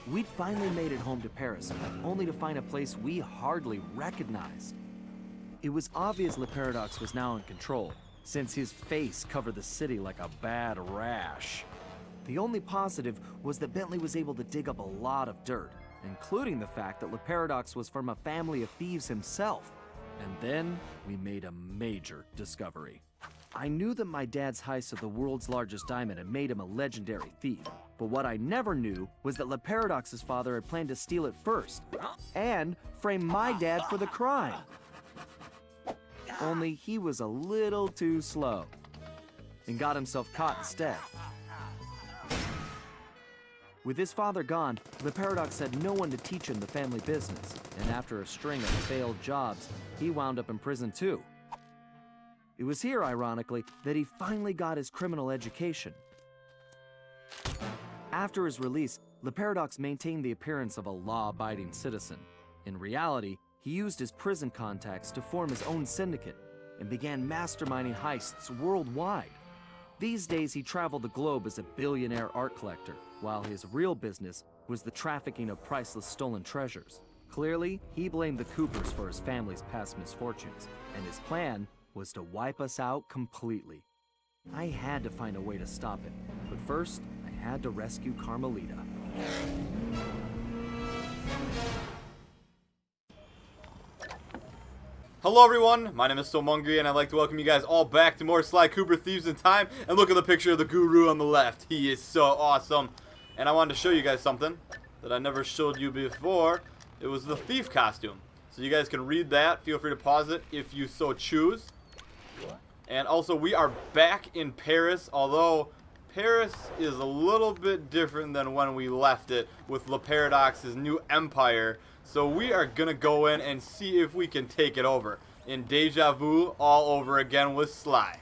we'd finally made it home to Paris, only to find a place we hardly recognized. It was obvious Le Paradox was now in control, since his face covered the city like a bad rash. The only positive was that Bentley was able to dig up a lot of dirt, including the fact that Le Paradox was from a family of thieves himself. And then we made a major discovery. I knew that my dad's heist of the world's largest diamond had made him a legendary thief, but what I never knew was that Le Paradox's father had planned to steal it first, and frame my dad for the crime. Only he was a little too slow, and got himself caught instead. With his father gone, Le Paradox had no one to teach him the family business, and after a string of failed jobs, he wound up in prison too. It was here, ironically, that he finally got his criminal education. After his release, Le Paradox maintained the appearance of a law-abiding citizen. In reality, he used his prison contacts to form his own syndicate and began masterminding heists worldwide. These days, he traveled the globe as a billionaire art collector, while his real business was the trafficking of priceless stolen treasures. Clearly, he blamed the Coopers for his family's past misfortunes, and his plan was to wipe us out completely. I had to find a way to stop it, but first, I had to rescue Carmelita. Hello everyone, my name is Stomungry and I'd like to welcome you guys all back to more Sly Cooper Thieves in Time. And look at the picture of the guru on the left. He is so awesome. And I wanted to show you guys something that I never showed you before. It was the thief costume. So you guys can read that. Feel free to pause it if you so choose. And also, we are back in Paris, although Paris is a little bit different than when we left it with Le Paradox's new empire. So we are going to go in and see if we can take it over in Deja Vu all over again with Sly.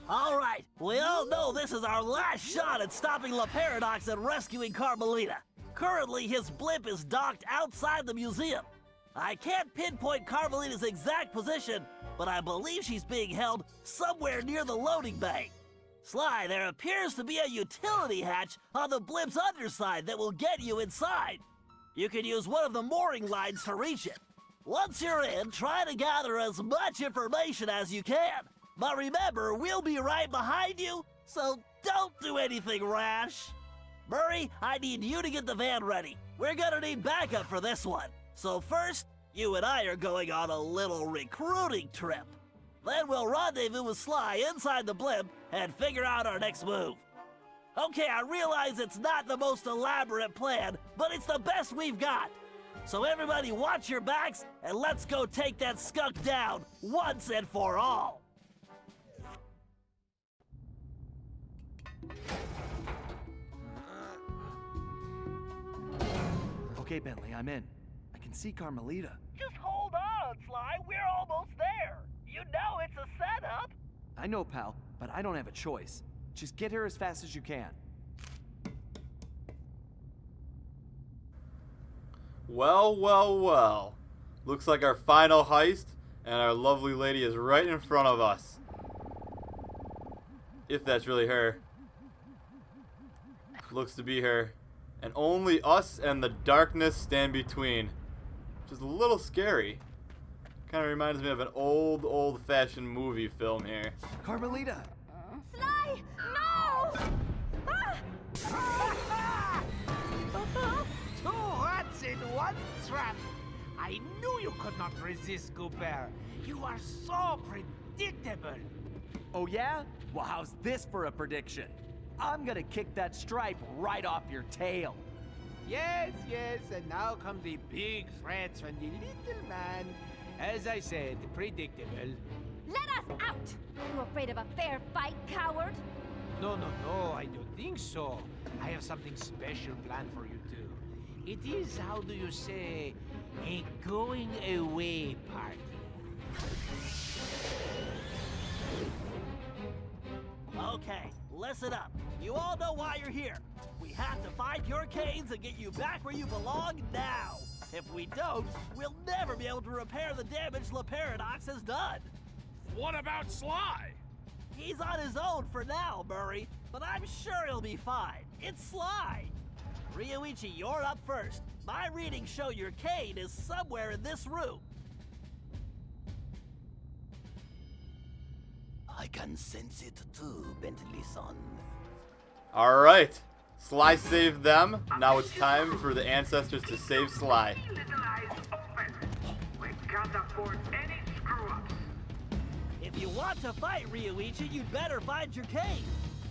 All right, we all know this is our last shot at stopping Le Paradox and rescuing Carmelita. Currently, his blimp is docked outside the museum. I can't pinpoint Carmelita's exact position, but I believe she's being held somewhere near the loading bay. Sly, there appears to be a utility hatch on the blimp's underside that will get you inside. You can use one of the mooring lines to reach it. Once you're in, try to gather as much information as you can. But remember, we'll be right behind you, so don't do anything rash. Murray, I need you to get the van ready. We're gonna need backup for this one. So first, you and I are going on a little recruiting trip. Then we'll rendezvous with Sly inside the blimp and figure out our next move. Okay, I realize it's not the most elaborate plan, but it's the best we've got. So everybody watch your backs, and let's go take that skunk down once and for all. Okay, Bentley, I'm in. I can see Carmelita. Just hold on, Sly. We're almost there. You know it's a setup. I know, pal, but I don't have a choice. Just get here as fast as you can. Well, well, well. Looks like our final heist, and our lovely lady is right in front of us. If that's really her. Looks to be her. And only us and the darkness stand between. Which is a little scary. Kind of reminds me of an old-fashioned movie film here. Carmelita! Sly! No! Two rats in one trap. I knew you could not resist, Cooper. You are so predictable. Oh yeah? Well, how's this for a prediction? I'm gonna kick that stripe right off your tail. Yes, and now come the big threats from the little man. As I said, predictable. Let us out! You afraid of a fair fight, coward? No, I don't think so. I have something special planned for you two. It is, how do you say, a going away party. Okay, listen up. You all know why you're here. We have to find your canes and get you back where you belong now. If we don't, we'll never be able to repair the damage Le Paradox has done. What about Sly? He's on his own for now, Murray, but I'm sure he'll be fine. It's Sly. Ryoichi, you're up first. My readings show your cane is somewhere in this room. I can sense it too, Bentley-san. Alright. Sly saved them. Now it's time for the ancestors to save Sly. If you want to fight Ryoichi, you'd better find your cane.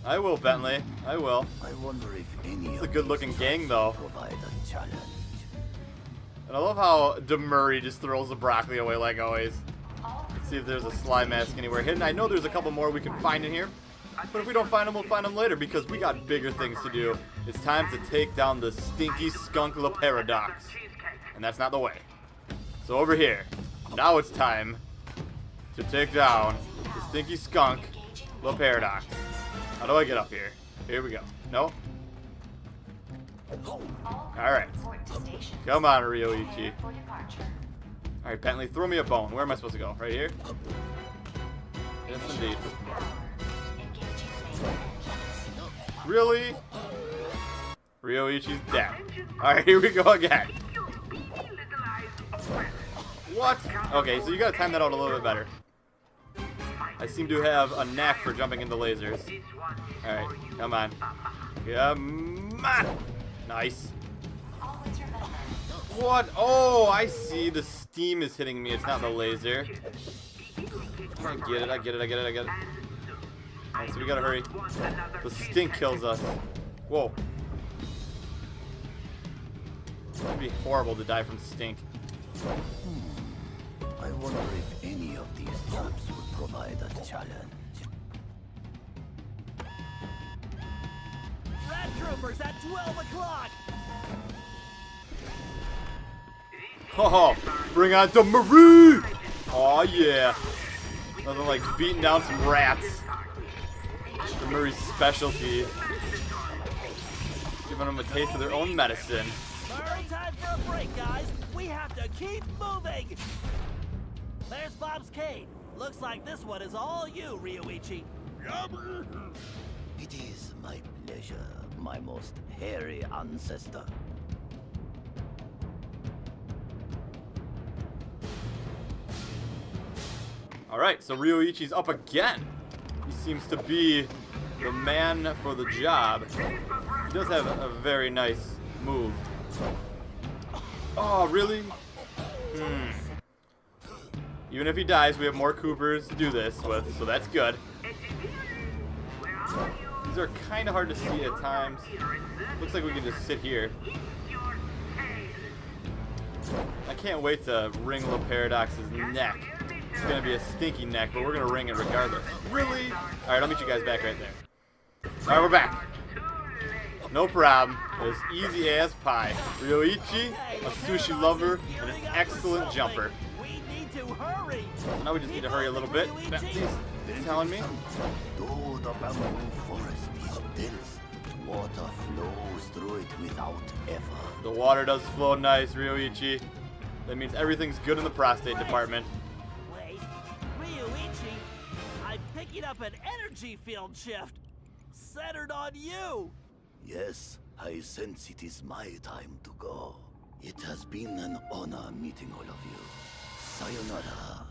I will, Bentley. I will. I wonder if any It's of a good-looking these gang, traps though. provide a challenge. And I love how DeMurray just throws the broccoli away like always. Let's see if there's a Sly mask anywhere hidden. I know there's a couple more we can find in here. But if we don't find them, we'll find them later because we got bigger things to do. It's time to take down the stinky skunk Paradox. And that's not the way. So over here. Now it's time to take down the stinky skunk Paradox. How do I get up here? Here we go. No? Alright. Come on, Ryoichi. Alright, Bentley, throw me a bone. Where am I supposed to go? Right here? Yes, indeed. Really? Ryoichi's dead. Alright, here we go again. What? Okay, so you gotta time that out a little bit better. I seem to have a knack for jumping into lasers. Alright, come on. Come on! Nice. What? Oh, I see. The steam is hitting me. It's not the laser. I get it, I get it, I get it, I get it. Alright, so we gotta hurry. The stink kills us. Whoa. It'd be horrible to die from stink. I wonder if any of these traps would provide a challenge. Red Troopers at 12 o'clock. Oh, bring on the Marie! Oh yeah. Nothing like beating down some rats. The Murray's specialty. Giving them a taste of their own medicine. Murray, time for a break, guys. We have to keep moving. There's Bob's cane. Looks like this one is all you, Ryoichi. It is my pleasure, my most hairy ancestor. Alright, so Ryoichi's up again. He seems to be the man for the job. He does have a very nice move. Oh, really? Even if he dies, we have more Coopers to do this with, so that's good. These are kind of hard to see at times. Looks like we can just sit here. I can't wait to wring Paradox's neck. It's gonna be a stinky neck, but we're gonna ring it regardless. Really? Alright, I'll meet you guys back right there. Alright, we're back. No problem. It was easy as pie. Ryoichi, a sushi lover, and an excellent jumper. We need to hurry. So now we just need to hurry a little bit. Bentley's telling me. Though the bamboo forest is dense, water flows through it without effort. The water does flow nice, Ryoichi. That means everything's good in the prostate department. Wait, Ryoichi, I'm picking up an energy field shift centered on you. Yes, I sense it is my time to go. It has been an honor meeting all of you. Sayonara.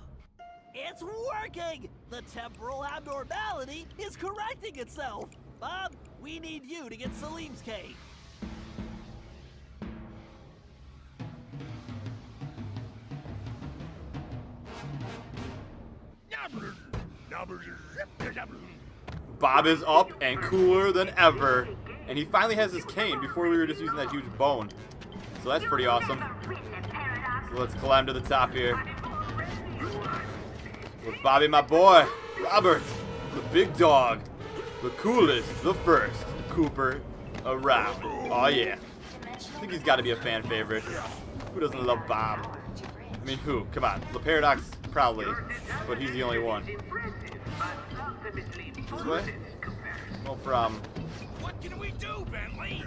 It's working! The temporal abnormality is correcting itself. Bob, we need you to get Salim's cane. Bob is up and cooler than ever. And he finally has his cane. Before we were just using that huge bone. So that's pretty awesome. So let's climb to the top here. With Bobby, my boy. Robert, the big dog. The coolest, the first Cooper around. Oh yeah. I think he's got to be a fan favorite. Who doesn't love Bob? I mean, who? Come on. The Paradox, probably. But he's the only one. This way? No problem. What can we do, Bentley?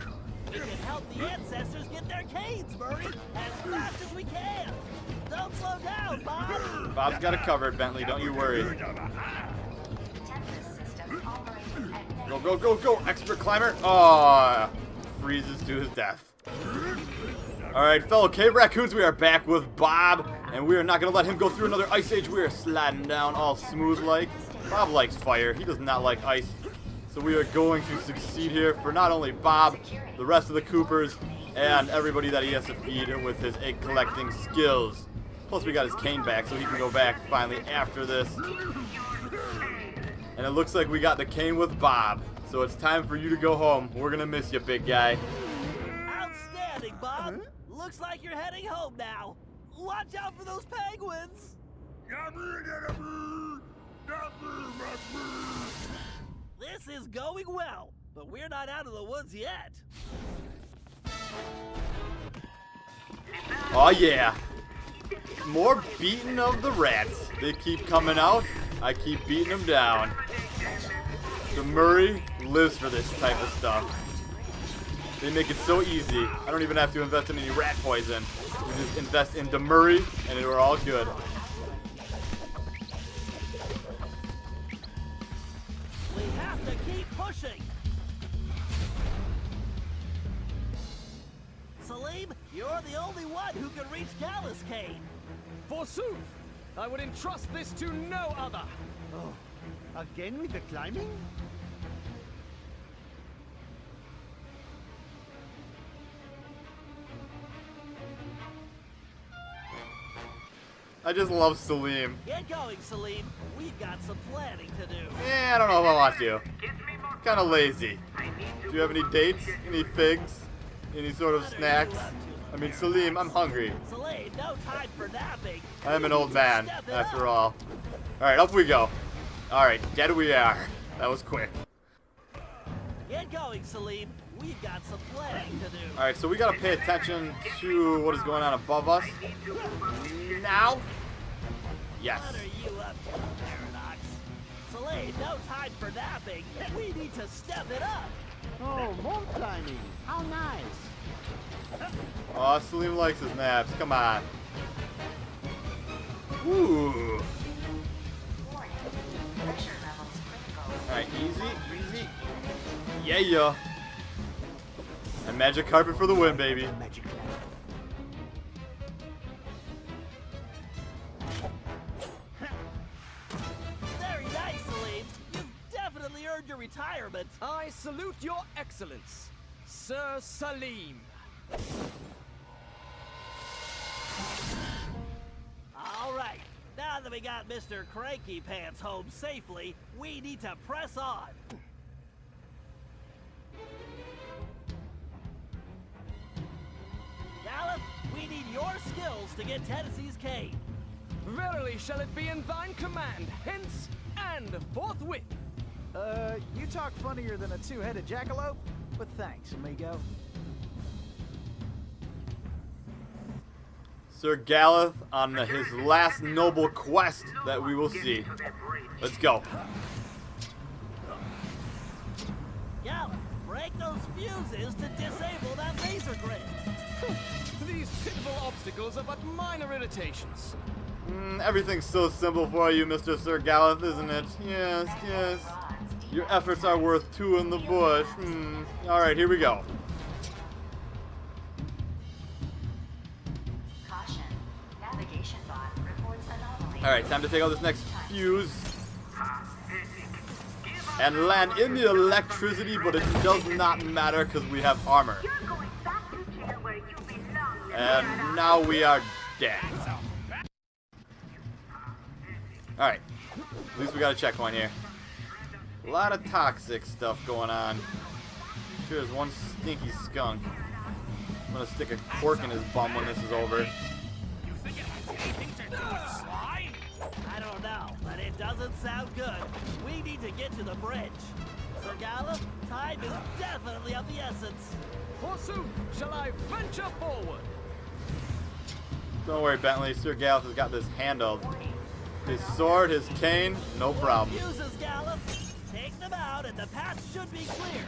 We can help the ancestors get their canes, Murray, as fast as we can. Don't slow down, Bob. Bob's got it covered, Bentley. Don't you worry. Go, go, go, go. Expert climber. Oh, freezes to his death. Alright, fellow cave raccoons, we are back with Bob, and we are not going to let him go through another ice age. We are sliding down all smooth like. Bob likes fire. He does not like ice. So we are going to succeed here for not only Bob, the rest of the Coopers, and everybody that he has to feed with his egg collecting skills. Plus we got his cane back so he can go back finally after this. And it looks like we got the cane with Bob. So it's time for you to go home. We're going to miss you, big guy. Outstanding, Bob. Looks like you're heading home now. Watch out for those penguins. This is going well, but we're not out of the woods yet. Oh yeah. More beating of the rats. They keep coming out. I keep beating them down. The Murray lives for this type of stuff. They make it so easy. I don't even have to invest in any rat poison. We just invest in Demurray, and we're all good. We have to keep pushing. Salim, you're the only one who can reach Gallus Cave. Forsooth, I would entrust this to no other. Oh, again with the climbing? I just love Salim. Get going, Salim. We've got some planning to do. I don't know if I want to. Kind of lazy. Do you have any dates? Any figs? Any sort of snacks? I mean, Salim, I'm hungry. Salim, no time for napping. I am an old man, after all. Alright, up we go. Alright, dead we are. That was quick. Get going, Salim. We've got some planning to do. Alright, so we gotta pay attention to what is going on above us. Now? Yes. What are you up to, Paradox? Salim, no time for napping. We need to step it up. Oh, more climbing. How nice. Oh, Salim likes his naps. Come on. Ooh. Alright, easy. Yeah, yeah. And magic carpet for the win, baby. Very nice, Salim. You've definitely earned your retirement. I salute your excellence, Sir Salim. All right. Now that we got Mr. Cranky Pants home safely, we need to press on. Gallop, we need your skills to get Tennessee's cave. Verily shall it be in thine command, hence and forthwith. You talk funnier than a two-headed jackalope, but thanks, amigo. Sir Galeth on his last noble quest that we will see. Let's go. Gallop, break those fuses to disable that laser grid. These pitiful obstacles are but minor irritations. Everything's so simple for you, Mr. Sir Galeth, isn't it? Yes, yes. Your efforts are worth two in the bush. Alright, here we go. Alright, time to take out this next fuse. And land in the electricity, but it does not matter because we have armor. And now we are dead. Alright, at least we got a checkpoint here. A lot of toxic stuff going on. Sure is one stinky skunk. I'm gonna stick a cork in his bum when this is over. I don't know, but it doesn't sound good. We need to get to the bridge. Sir Gallop, time is definitely of the essence. Forsooth, shall I venture forward? Don't worry, Bentley. Sir Galeth has got this handled. His sword, his cane, no problem. Fuses, Gallop. Take them out and the path should be clear.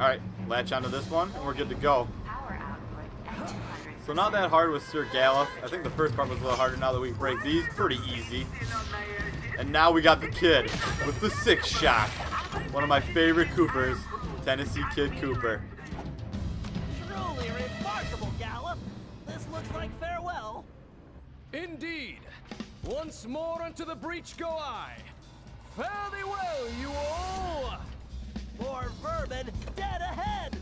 Alright, latch onto this one and we're good to go. Power output at 200 So not that hard with Sir Galuf. I think the first part was a little harder. Now that we break these, pretty easy. And now we got the kid with the 6-shot. One of my favorite Coopers, Tennessee Kid Cooper. Truly remarkable, Gallup. This looks like farewell. Indeed. Once more unto the breach go I. Fare thee well, you all. More vermin dead ahead.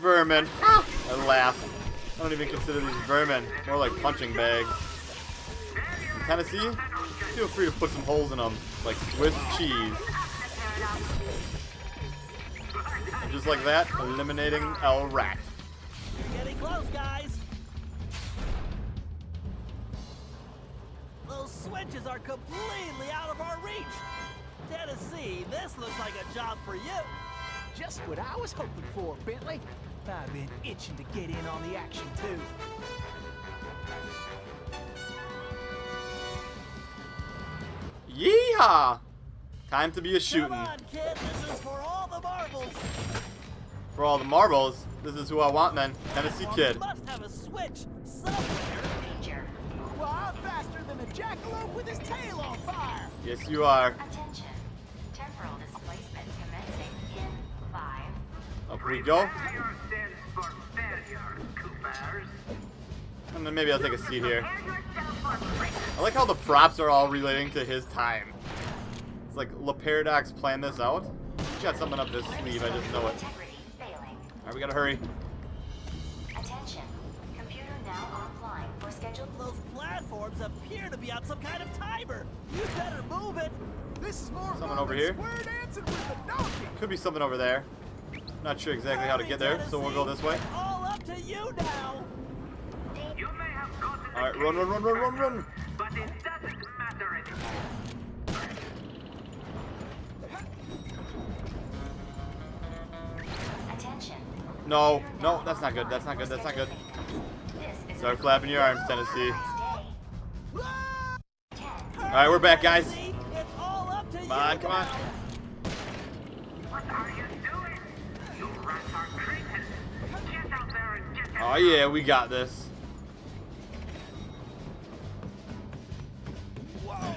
Vermin. I laugh. I don't even consider these vermin. More like punching bags. In Tennessee, feel free to put some holes in them, like Swiss cheese. And just like that, eliminating El Rat. You're getting close, guys. Those switches are completely out of our reach. Tennessee, this looks like a job for you. Just what I was hoping for, Bentley. I've been itching to get in on the action, too. Yeehaw! Time to be a Come shooting. on, kid. This is for all the marbles. For all the marbles, this is who I want then. Tennessee Kid. You must have a switch somewhere. Well, I'm faster than a jackalope with his tail on fire. Yes, you are. Attention. Temporal displacement commencing in 5. Up we go. And then maybe I'll take a seat here. I like how the props are all relating to his time. It's like Paradox planned this out. He's got something up his sleeve, I just know it. Alright, we gotta hurry. Attention. Computer now offline for scheduled. Those platforms appear to be on some kind of timer. You better move it. This is more Someone fun over than here. square dancing with a donkey. Could be something over there. Not sure exactly how to get there, so we'll go this way. It's all up to you now. Alright, run, run, run, run, run, run! But it doesn't matter anymore. Attention. No, no, that's not good, that's not good, that's not good. This is Start flapping your arms, Tennessee. day. Alright, we're back, guys. It's all up to Come on, come on. What are you doing? You rats are creeping. Get out there and get them. Oh yeah, we got this. Whoa!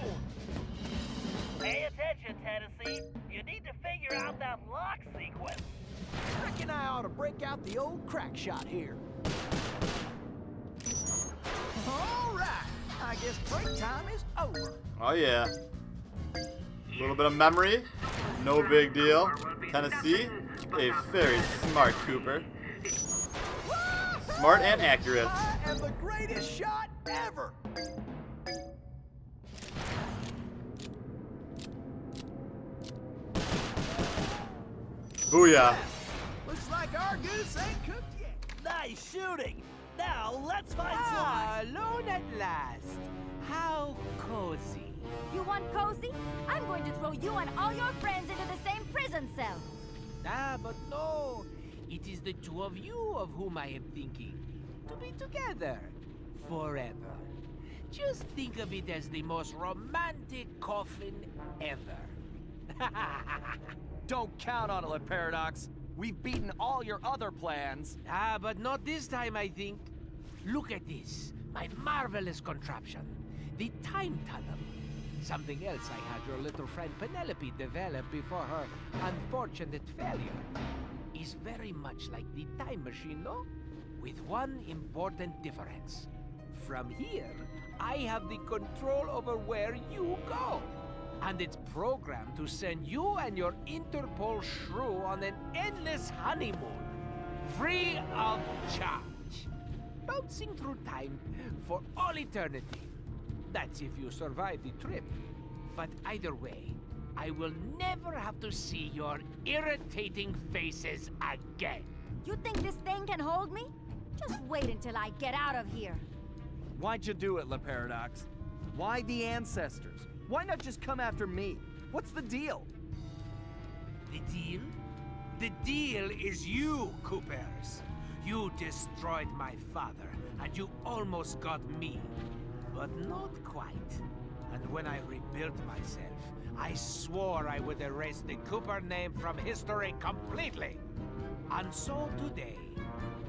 Pay attention, Tennessee. You need to figure out that lock sequence. Reckon I ought to break out the old crack shot here. All right. I guess break time is over. Oh yeah. A little bit of memory, no big deal. Tennessee, a very smart Cooper. Smart and accurate. I am the greatest shot ever. Booyah. Looks like our goose ain't cooked yet. Nice shooting. Now let's find Sly. Alone at last. How cozy. You want cozy? I'm going to throw you and all your friends into the same prison cell. Ah, but no. It is the two of you of whom I am thinking. To be together. Forever. Just think of it as the most romantic coffin ever. Don't count on it, Paradox. We've beaten all your other plans. Ah, but not this time, I think. Look at this. My marvelous contraption. The time tunnel. Something else I had your little friend Penelope develop before her unfortunate failure. Is very much like the time machine, no? With one important difference. From here, I have the control over where you go. And it's programmed to send you and your Interpol shrew on an endless honeymoon. Free of charge. Bouncing through time for all eternity. That's if you survive the trip. But either way, I will never have to see your irritating faces again. You think this thing can hold me? Just wait until I get out of here. Why'd you do it, Paradox? Why the ancestors? Why not just come after me? What's the deal? The deal? The deal is you, Coopers. You destroyed my father, and you almost got me. But not quite. And when I rebuilt myself, I swore I would erase the Cooper name from history completely. And so today,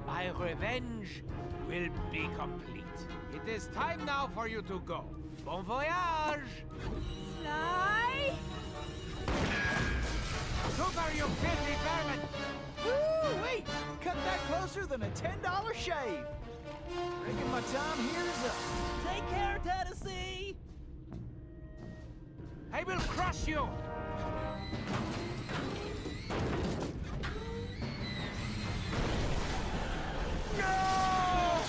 my revenge will be complete. It is time now for you to go. Bon voyage! Sly? Cooper, you filthy vermin! Woo, wait! Cut that closer than a $10 shave. Reckon my time here is up. Take care, Tennessee! I will crush you! No!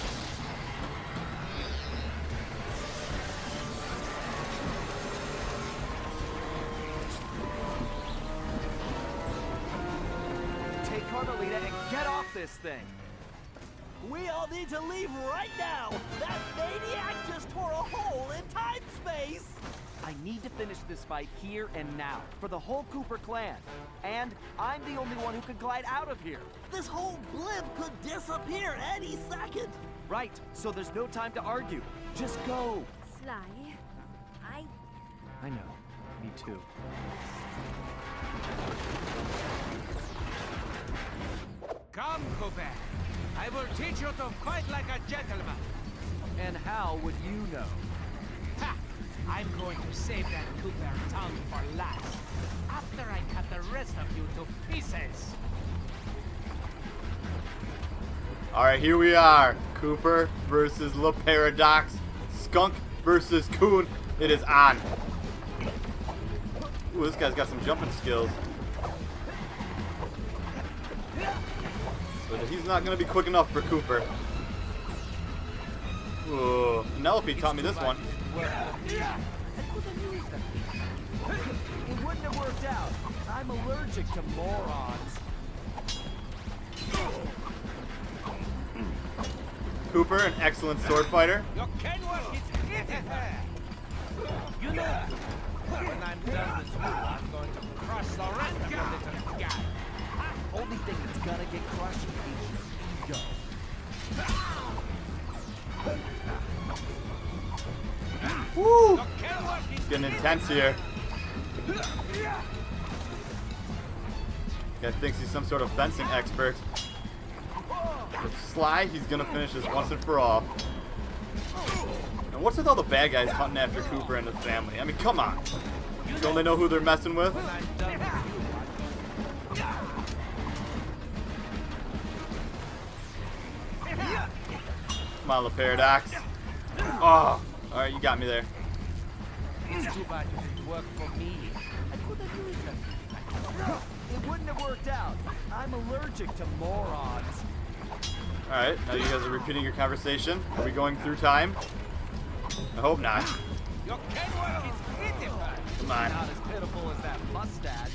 Take Carmelita and get off this thing. We all need to leave right now! That maniac just tore a hole in time-space! I need to finish this fight here and now, for the whole Cooper clan. And I'm the only one who can glide out of here. This whole blimp could disappear any second! Right, so there's no time to argue. Just go. Sly, I know. Me too. Come, Cooper. I will teach you to fight like a gentleman. And how would you know? Ha! I'm going to save that Cooper tongue for last. After I cut the rest of you to pieces. Alright, here we are. Cooper versus Le Paradox. Skunk versus Coon. It is on. Ooh, this guy's got some jumping skills. But he's not going to be quick enough for Cooper. Ooh, Penelope taught me this one. It wouldn't have worked out. I'm allergic to morons. Cooper, an excellent sword fighter. Your can work is pitiful. You know, when I'm done with you, I'm going to crush the rest of your little guy. Only thing that's gonna get crushed is your ego. Woo! Your can work is It's getting intense here. Guy thinks he's some sort of fencing expert. With Sly, he's gonna finish this once and for all. And what's with all the bad guys hunting after Cooper and his family? I mean, come on. Don't they know who they're messing with? when I'm done with you. Come on, Le Paradox. Oh, alright, you got me there. It's too bad you didn't work for me. I could have used them. It wouldn't have worked out. I'm allergic to morons. Alright, now you guys are repeating your conversation. Are we going through time? I hope not. Your can work is pitiful. Come on. Not as pitiful as that mustache.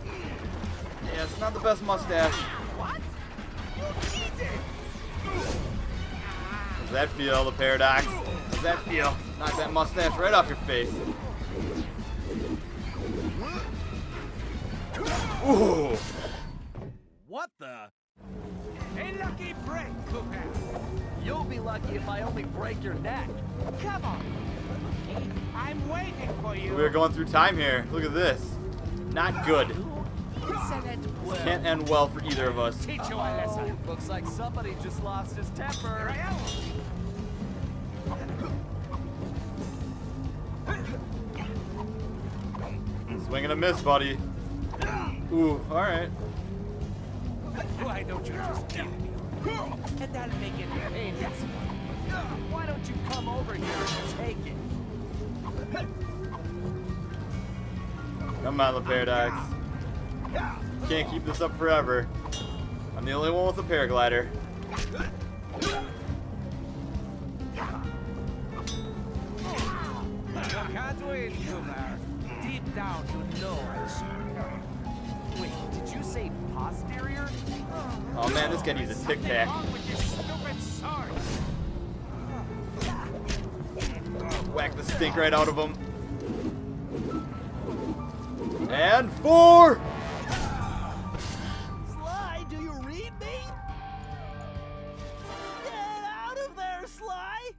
Yeah, it's not the best mustache. What? You cheated! Does that feel, Le Paradox? Does that feel? Knock that mustache right off your face. Ooh! What the? A lucky break, Cooper. You'll be lucky if I only break your neck. Come on. I'm waiting for you. We're going through time here. Look at this. Not good. Can't end well for either of us. Teach you a lesson. Looks like somebody just lost his temper. Swing and a miss, buddy. Ooh, alright. Why don't you just kill me? And I'll make it painless. Why don't you come over here and take it? Come on, Le Paradox. Can't keep this up forever. I'm the only one with a paraglider. You can't win, Cooper. Deep down, you know I'm sorry. Wait, did you say posterior? Oh man, this guy needs a tic tac. Wrong with your stupid sword. Whack the stink right out of him. And 4! Sly, do you read me? Get out of there, Sly!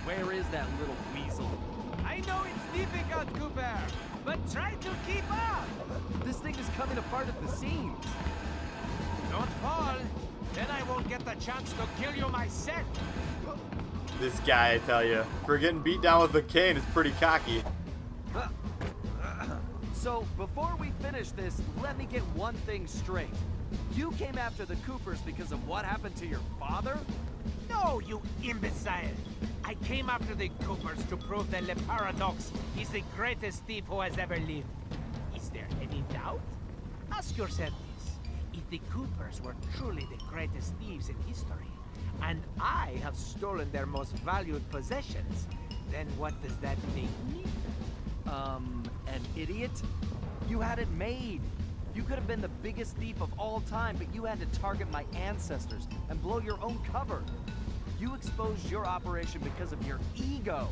Where is that little weasel? I know it's difficult, Cooper, but try to keep up. This thing is coming apart at the seams. Don't fall. Then I won't get the chance to kill you myself. This guy, I tell you, for getting beat down with a cane is pretty cocky. So, before we finish this, let me get one thing straight. You came after the Coopers because of what happened to your father? No, you imbecile! I came after the Coopers to prove that Le Paradox is the greatest thief who has ever lived. Is there any doubt? Ask yourself this. If the Coopers were truly the greatest thieves in history, and I have stolen their most valued possessions, then what does that make me? An idiot? You had it made. You could have been the biggest thief of all time, but you had to target my ancestors and blow your own cover. You exposed your operation because of your ego.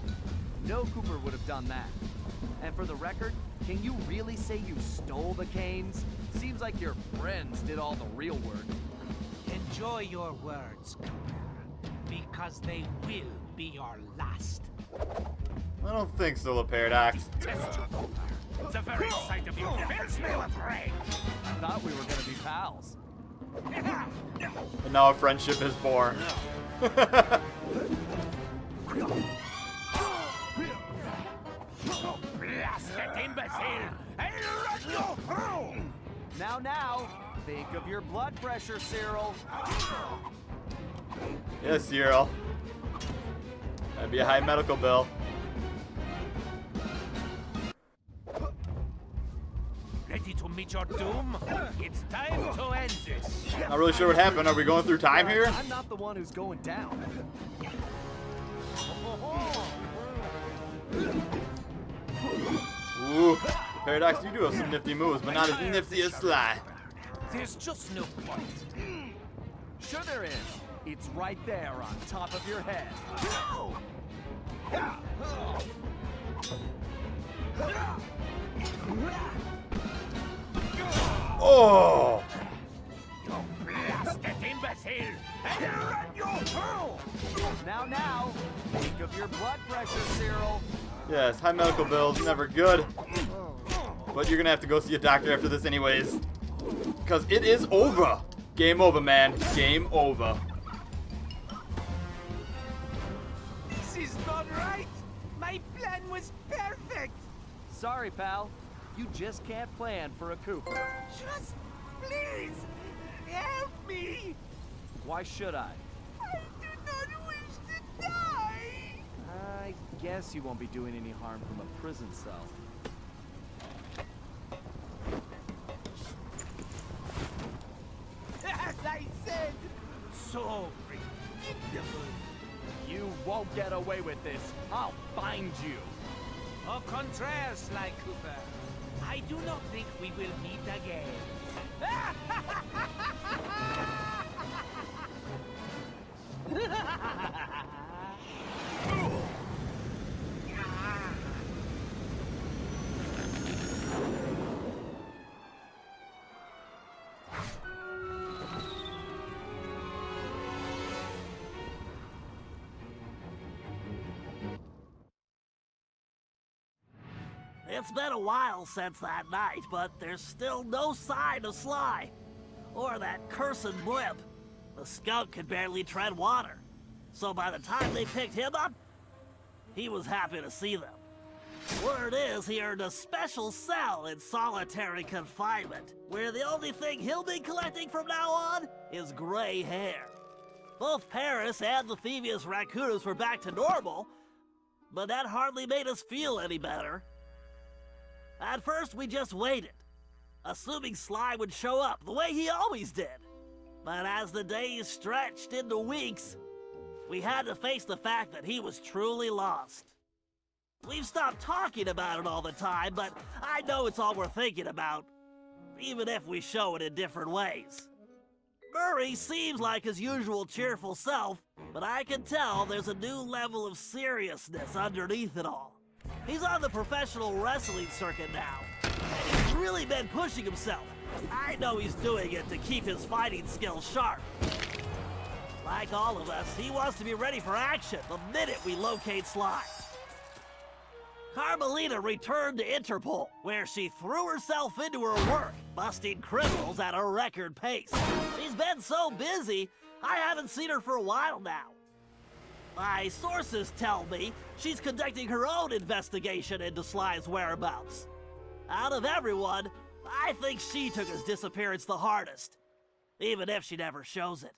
No Cooper would have done that. And for the record, can you really say you stole the canes? Seems like your friends did all the real work. Enjoy your words, Cooper, because they will be your last. I don't think so, Le Paradox. Test you, Cooper. The very sight of you fills me with rage. I thought we were gonna be pals. And now a friendship is born. Blasted imbecile! I'll run you through! Now, think of your blood pressure, Cyril. Yes, Cyril. That'd be a high medical bill. Ready to meet your doom? It's time to end this. Not really sure what happened. Are we going through time here? I'm not the one who's going down. Ooh. Paradox, you do have some nifty moves, but not as nifty as Sly. There's just no point. Sure there is. It's right there on top of your head. Oh! You blasted imbecile! I'll run you through! Now, think of your blood pressure, Cyril. Yes, high medical bills, never good. But you're gonna have to go see a doctor after this anyways. Because it is over. Game over, man. Game over. This is not right! My plan was perfect! Sorry, pal. You just can't plan for a Cooper. Just please help me! Why should I? I do not wish to die! I guess you won't be doing any harm from a prison cell. As I said, so predictable. You won't get away with this. I'll find you. Au contraire, Sly Cooper. I do not think we will meet again. It's been a while since that night, but there's still no sign of Sly. Or that cursed blimp. The skunk could barely tread water. So by the time they picked him up, he was happy to see them. Word is he earned a special cell in solitary confinement, where the only thing he'll be collecting from now on is gray hair. Both Paris and the Thieves Raccoonus were back to normal, but that hardly made us feel any better. At first, we just waited, assuming Sly would show up the way he always did. But as the days stretched into weeks, we had to face the fact that he was truly lost. We've stopped talking about it all the time, but I know it's all we're thinking about, even if we show it in different ways. Murray seems like his usual cheerful self, but I can tell there's a new level of seriousness underneath it all. He's on the professional wrestling circuit now, and he's really been pushing himself. I know he's doing it to keep his fighting skills sharp. Like all of us, he wants to be ready for action the minute we locate Sly. Carmelita returned to Interpol, where she threw herself into her work, busting criminals at a record pace. She She's been so busy, I haven't seen her for a while now. My sources tell me she's conducting her own investigation into Sly's whereabouts. Out of everyone, I think she took his disappearance the hardest, even if she never shows it.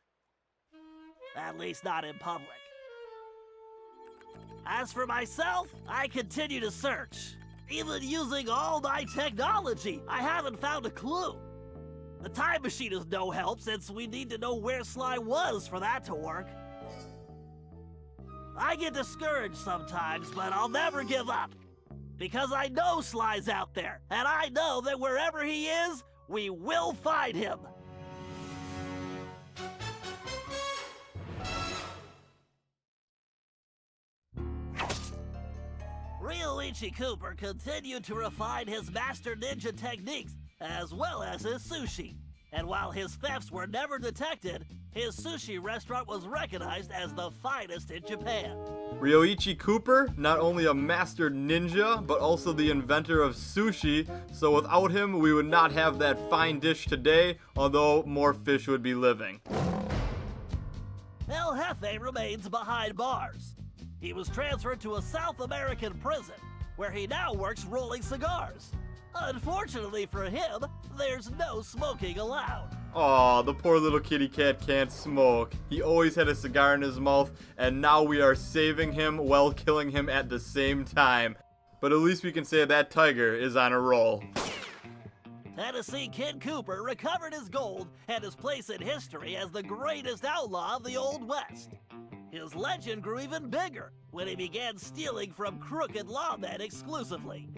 At least not in public. As for myself, I continue to search. Even using all my technology, I haven't found a clue. The time machine is no help since we need to know where Sly was for that to work. I get discouraged sometimes, but I'll never give up. Because I know Sly's out there, and I know that wherever he is, we will find him. Ryoichi Cooper continued to refine his master ninja techniques as well as his sushi. And while his thefts were never detected, his sushi restaurant was recognized as the finest in Japan. Ryoichi Cooper, not only a master ninja, but also the inventor of sushi, so without him we would not have that fine dish today, although more fish would be living. El Jefe remains behind bars. He was transferred to a South American prison, where he now works rolling cigars. Unfortunately for him, there's no smoking allowed. Aw, the poor little kitty cat can't smoke. He always had a cigar in his mouth, and now we are saving him while killing him at the same time. But at least we can say that tiger is on a roll. Tennessee Kid Cooper recovered his gold and his place in history as the greatest outlaw of the Old West. His legend grew even bigger when he began stealing from crooked lawmen exclusively.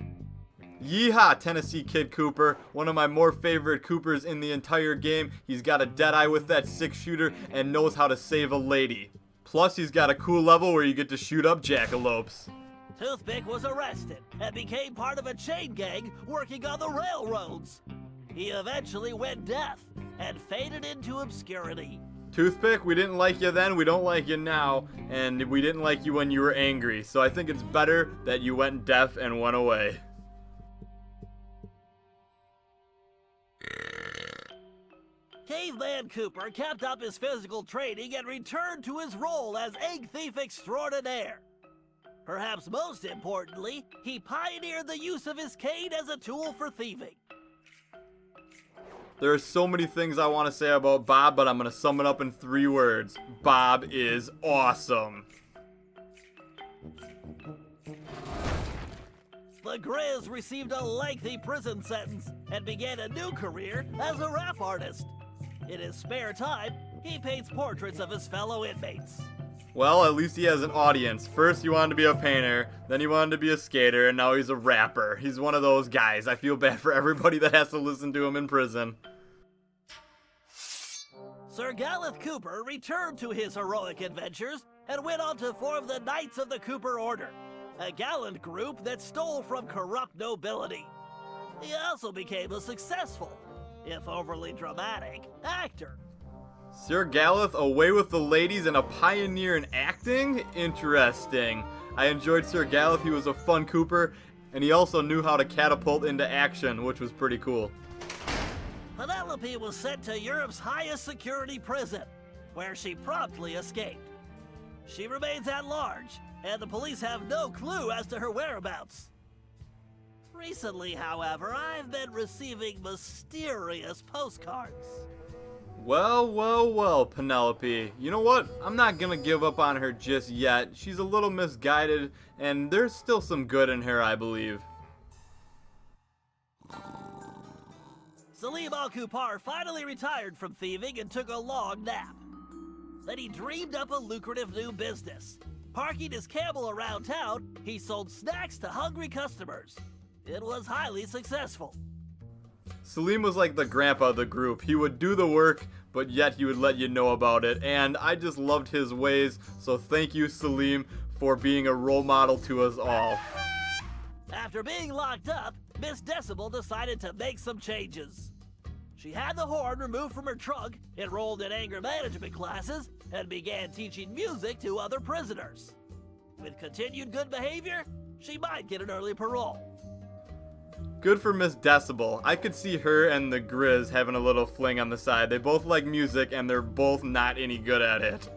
Yeehaw, Tennessee Kid Cooper, one of my more favorite Coopers in the entire game. He's got a deadeye with that 6-shooter and knows how to save a lady. Plus, he's got a cool level where you get to shoot up jackalopes. Toothpick was arrested and became part of a chain gang working on the railroads. He eventually went deaf and faded into obscurity. Toothpick, we didn't like you then, we don't like you now, and we didn't like you when you were angry, so I think it's better that you went deaf and went away. Caveman Cooper kept up his physical training and returned to his role as egg thief extraordinaire. Perhaps most importantly, he pioneered the use of his cane as a tool for thieving. There are so many things I want to say about Bob, but I'm going to sum it up in 3 words. Bob is awesome. The Grizz received a lengthy prison sentence and began a new career as a rap artist. In his spare time, he paints portraits of his fellow inmates. Well, at least he has an audience. First he wanted to be a painter, then he wanted to be a skater, and now he's a rapper. He's one of those guys. I feel bad for everybody that has to listen to him in prison. Sir Gallup Cooper returned to his heroic adventures and went on to form the Knights of the Cooper Order, a gallant group that stole from corrupt nobility. He also became a successful, if overly dramatic, actor. Sir Gallup, away with the ladies and a pioneer in acting? Interesting. I enjoyed Sir Gallup. He was a fun Cooper, and he also knew how to catapult into action, which was pretty cool. Penelope was sent to Europe's highest security prison, where she promptly escaped. She remains at large, and the police have no clue as to her whereabouts. Recently, however, I've been receiving mysterious postcards. Well, well, well, Penelope. You know what? I'm not gonna give up on her just yet. She's a little misguided, and there's still some good in her, I believe. Salim Al-Kupar finally retired from thieving and took a long nap. Then he dreamed up a lucrative new business. Parking his camel around town, he sold snacks to hungry customers. It was highly successful. Salim was like the grandpa of the group. He would do the work, but yet he would let you know about it, and I just loved his ways, so thank you, Salim, for being a role model to us all. After being locked up, Miss Decibel decided to make some changes. She had the horn removed from her trunk, enrolled in anger management classes, and began teaching music to other prisoners. With continued good behavior, she might get an early parole. Good for Miss Decibel. I could see her and the Grizz having a little fling on the side. They both like music, and they're both not any good at it.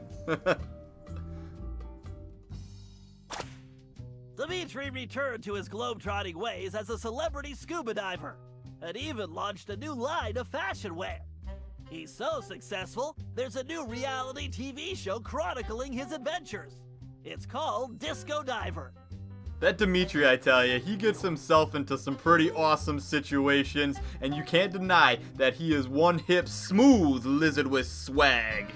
Dimitri returned to his globetrotting ways as a celebrity scuba diver, and even launched a new line of fashion wear. He's so successful, there's a new reality TV show chronicling his adventures. It's called Disco Diver. That Dimitri, I tell you, he gets himself into some pretty awesome situations, and you can't deny that he is one hip, smooth lizard with swag.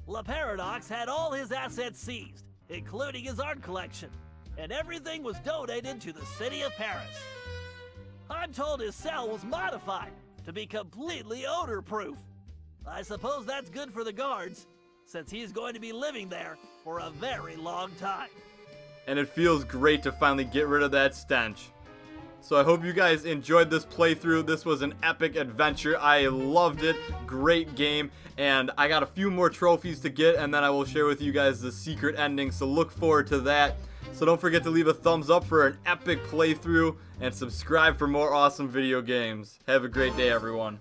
La Paradox had all his assets seized, including his art collection, and everything was donated to the city of Paris. I'm told his cell was modified to be completely odor-proof. I suppose that's good for the guards, since he's going to be living there for a very long time. And it feels great to finally get rid of that stench. So I hope you guys enjoyed this playthrough. This was an epic adventure. I loved it. Great game. And I got a few more trophies to get, and then I will share with you guys the secret ending. So look forward to that. So don't forget to leave a thumbs up for an epic playthrough, and subscribe for more awesome video games. Have a great day, everyone.